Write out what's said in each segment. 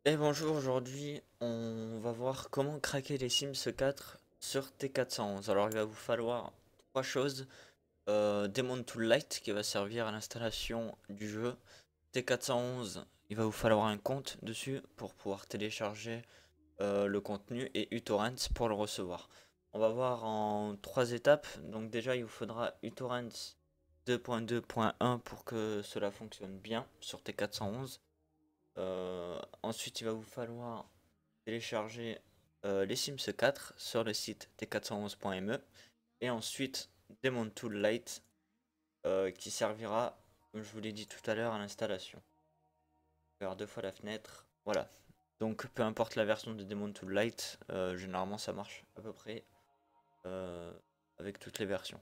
Et bonjour, aujourd'hui on va voir comment craquer les Sims 4 sur T411. Alors il va vous falloir trois choses. Demon Tool Lite qui va servir à l'installation du jeu. T411, il va vous falloir un compte dessus pour pouvoir télécharger le contenu et uTorrent pour le recevoir. On va voir en trois étapes. Donc déjà il vous faudra uTorrent 2.2.1 pour que cela fonctionne bien sur T411. Ensuite, il va vous falloir télécharger les Sims 4 sur le site t411.me et ensuite Demon Tool Lite qui servira, comme je vous l'ai dit tout à l'heure, à l'installation. Faire deux fois la fenêtre, voilà. Donc peu importe la version de Demon Tool Lite, généralement ça marche à peu près euh, avec toutes les versions.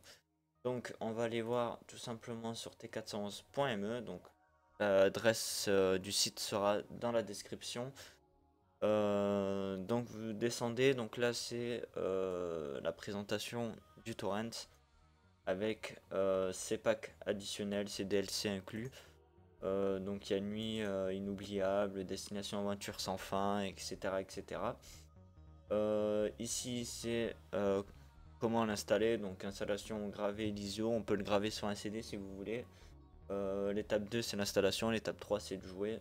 Donc on va aller voir tout simplement sur t411.me. Donc l'adresse du site sera dans la description. Donc vous descendez, donc là c'est la présentation du torrent avec ses packs additionnels, ses DLC inclus. Donc il y a Nuit inoubliable, Destination aventure sans fin, etc. etc. Ici c'est comment l'installer, donc installation graver l'ISO, on peut le graver sur un CD si vous voulez. L'étape 2 c'est l'installation, l'étape 3 c'est de jouer.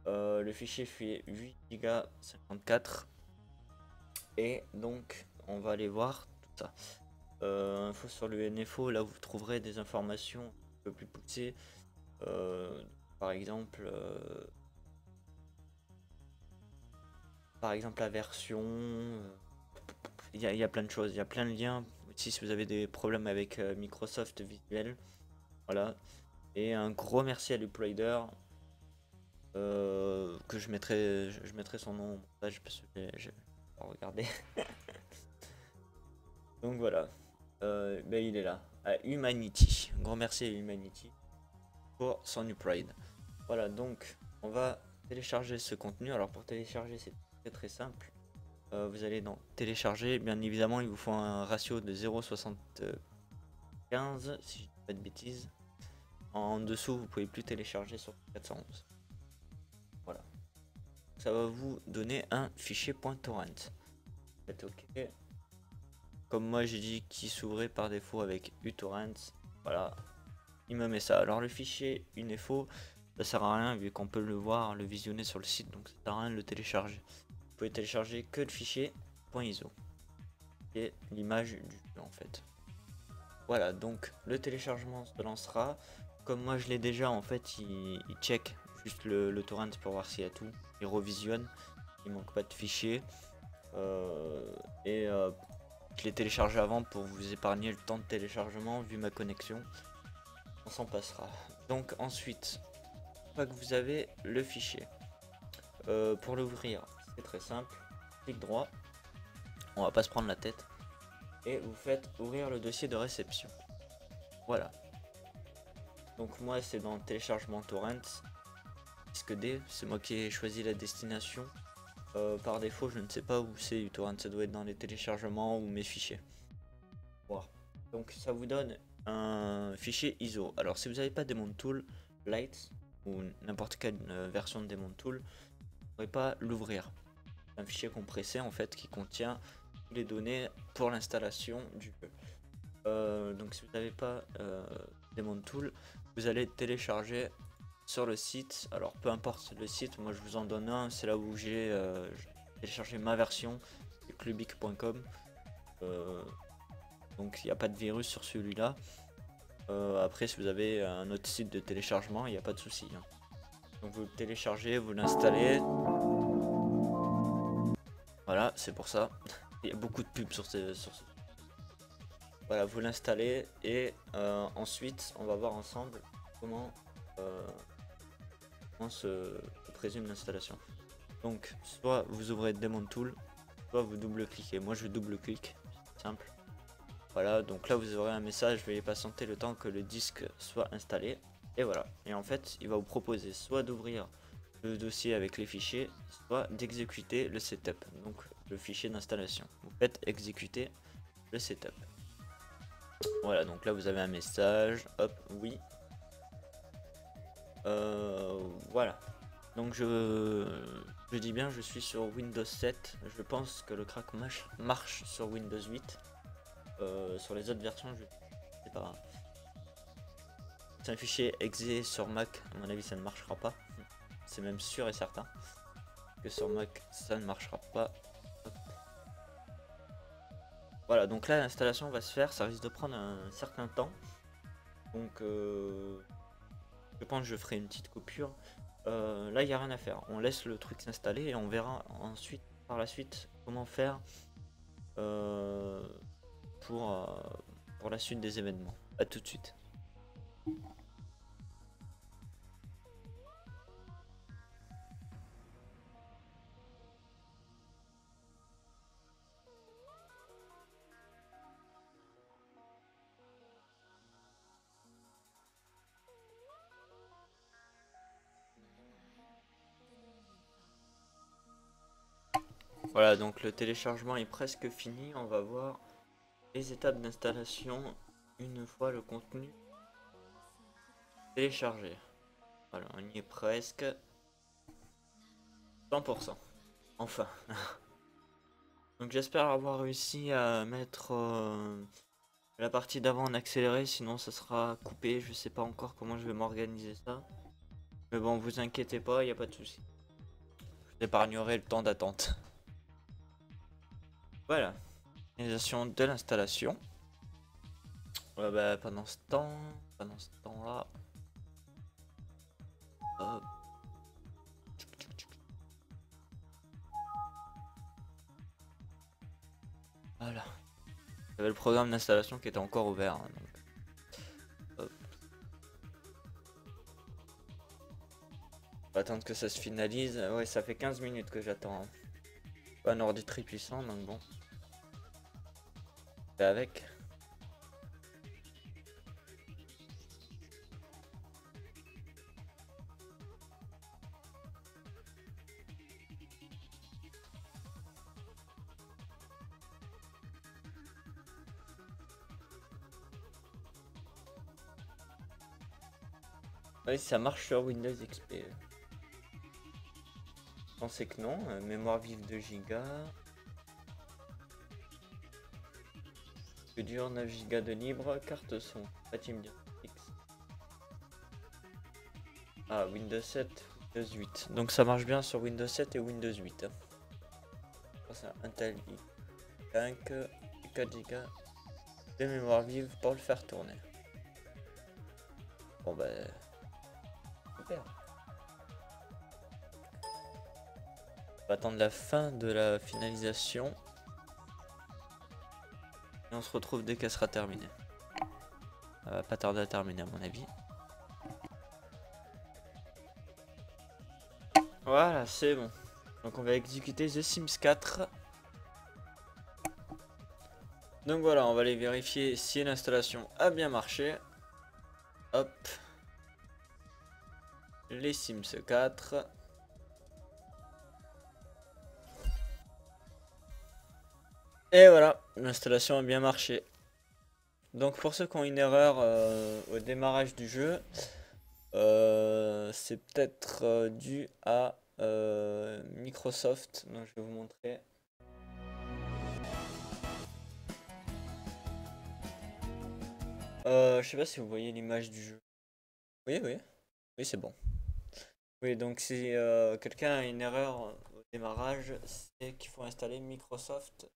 Le fichier fait 8 Go 54. Et donc, on va aller voir tout ça. Info sur le NFO, là vous trouverez des informations un peu plus poussées. Euh, par exemple, euh, la version. Il y a plein de choses, il y a plein de liens. Aussi, si vous avez des problèmes avec Microsoft Visuel, voilà. Et un gros merci à l'Uploader. Que je mettrai son nom au montage parce que j'ai pas regardé. Donc voilà. Ben il est là. À Humanity. Un grand merci à Humanity pour son upgrade. Voilà, donc on va télécharger ce contenu. Alors pour télécharger, c'est très très simple. Vous allez dans télécharger. Bien évidemment, il vous faut un ratio de 0,75 si je dis pas de bêtises. En dessous, vous pouvez plus télécharger sur 411. Voilà. Ça va vous donner un fichier .torrent. Faites OK. Comme moi j'ai dit qui s'ouvrait par défaut avec uTorrent. Voilà, il me met ça. Alors le fichier UNEFO, ça sert à rien vu qu'on peut le voir, le visionner sur le site, donc ça sert à rien de le télécharger. Vous pouvez télécharger que le fichier .iso et l'image du jeu en fait. Voilà, donc le téléchargement se lancera. Comme moi je l'ai déjà, en fait, il check juste le torrent pour voir s'il y a tout. Il revisionne, il manque pas de fichier. Et je l'ai téléchargé avant pour vous épargner le temps de téléchargement vu ma connexion. On s'en passera. Donc ensuite, une fois que vous avez le fichier, pour l'ouvrir, c'est très simple. Clic droit, on va pas se prendre la tête. Et vous faites ouvrir le dossier de réception. Voilà. Donc moi c'est dans le téléchargement torrent. Disque D, c'est moi qui ai choisi la destination. Par défaut, je ne sais pas où c'est uTorrent, ça doit être dans les téléchargements ou mes fichiers. Voilà. Donc ça vous donne un fichier ISO. Alors si vous n'avez pas Demon Tool Lite ou n'importe quelle version de Demon Tool, vous ne pourrez pas l'ouvrir. C'est un fichier compressé en fait qui contient toutes les données pour l'installation du jeu. Donc si vous n'avez pas Demon Tool, vous allez télécharger sur le site. Alors peu importe le site, moi je vous en donne un, c'est là où j'ai téléchargé ma version, clubic.com. Donc il n'y a pas de virus sur celui-là. Après si vous avez un autre site de téléchargement, il n'y a pas de souci. Hein. Donc vous le téléchargez, vous l'installez. Voilà, c'est pour ça. Il y a beaucoup de pubs sur ce. Voilà, vous l'installez et ensuite on va voir ensemble comment, euh, comment se présume l'installation. Donc soit vous ouvrez Demon Tool, soit vous double-cliquez. Moi je double-clique, simple. Voilà, donc là vous aurez un message, veuillez patienter le temps que le disque soit installé. Et voilà, et en fait il va vous proposer soit d'ouvrir le dossier avec les fichiers, soit d'exécuter le setup, donc le fichier d'installation. Vous faites exécuter le setup. Voilà, donc là vous avez un message, hop, oui. Voilà, donc je Je dis bien, je suis sur Windows 7. Je pense que le crack marche sur Windows 8. Sur les autres versions, je sais pas. C'est un fichier exe sur Mac. À mon avis, ça ne marchera pas. C'est même sûr et certain que sur Mac, ça ne marchera pas. Hop. Voilà, donc là, l'installation va se faire. Ça risque de prendre un certain temps. Donc, je pense que je ferai une petite coupure. Là, il n'y a rien à faire. On laisse le truc s'installer et on verra ensuite, par la suite, comment faire pour la suite des événements. A tout de suite. Voilà, donc le téléchargement est presque fini. On va voir les étapes d'installation une fois le contenu téléchargé. Voilà, on y est presque. 100%. Enfin. Donc j'espère avoir réussi à mettre la partie d'avant en accéléré, sinon ça sera coupé. Je sais pas encore comment je vais m'organiser ça. Mais bon, vous inquiétez pas, il n'y a pas de souci. Je t'épargnerai le temps d'attente. Voilà. Organisation de l'installation. Bah, pendant ce temps-là. Hop. Voilà. J'avais le programme d'installation qui était encore ouvert. Hein, donc. Hop. On va attendre que ça se finalise. Ouais, ça fait 15 minutes que j'attends. Hein. Pas un ordi très puissant, donc bon. C'est avec. Oui, ça marche sur Windows XP. Je pensais que non. Mémoire vive 2 Go. Que dur 9 Go de libre. Carte son. Team DirectX. Ah, Windows 7, Windows 8. Donc ça marche bien sur Windows 7 et Windows 8. C'est un Intel i5 4 Go de mémoire vive pour le faire tourner. Bon bah super. On va attendre la fin de la finalisation. Et on se retrouve dès qu'elle sera terminée. Ça va pas tarder à terminer à mon avis. Voilà, c'est bon. Donc on va exécuter The Sims 4. Donc voilà, on va aller vérifier si l'installation a bien marché. Hop. Les Sims 4. Et voilà, l'installation a bien marché. Donc pour ceux qui ont une erreur au démarrage du jeu, c'est peut-être dû à Microsoft. Donc je vais vous montrer. Je sais pas si vous voyez l'image du jeu. Oui, oui. Oui, c'est bon. Oui, donc si quelqu'un a une erreur au démarrage, c'est qu'il faut installer Microsoft.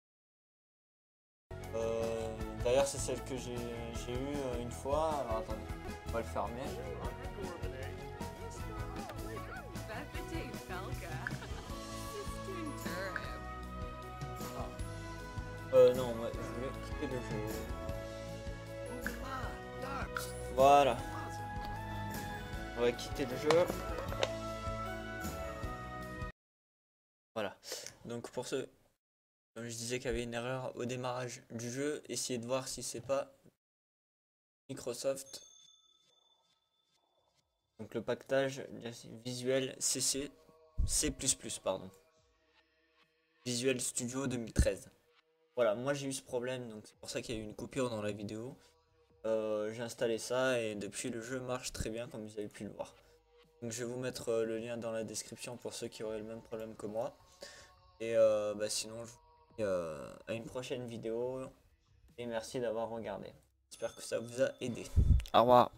D'ailleurs, c'est celle que j'ai eue une fois. Alors attendez, on va le fermer. Non, moi, je voulais quitter le jeu. Voilà. On va quitter le jeu. Voilà. Donc pour ceux, comme je disais qu'il y avait une erreur au démarrage du jeu, essayez de voir si c'est pas Microsoft. Donc le pactage Visual C++, pardon. Visual Studio 2013. Voilà, moi j'ai eu ce problème, donc c'est pour ça qu'il y a eu une coupure dans la vidéo. J'ai installé ça et depuis le jeu marche très bien comme vous avez pu le voir. Donc je vais vous mettre le lien dans la description pour ceux qui auraient le même problème que moi. Et bah, sinon, je vous dis à une prochaine vidéo. Et merci d'avoir regardé. J'espère que ça vous a aidé. Au revoir.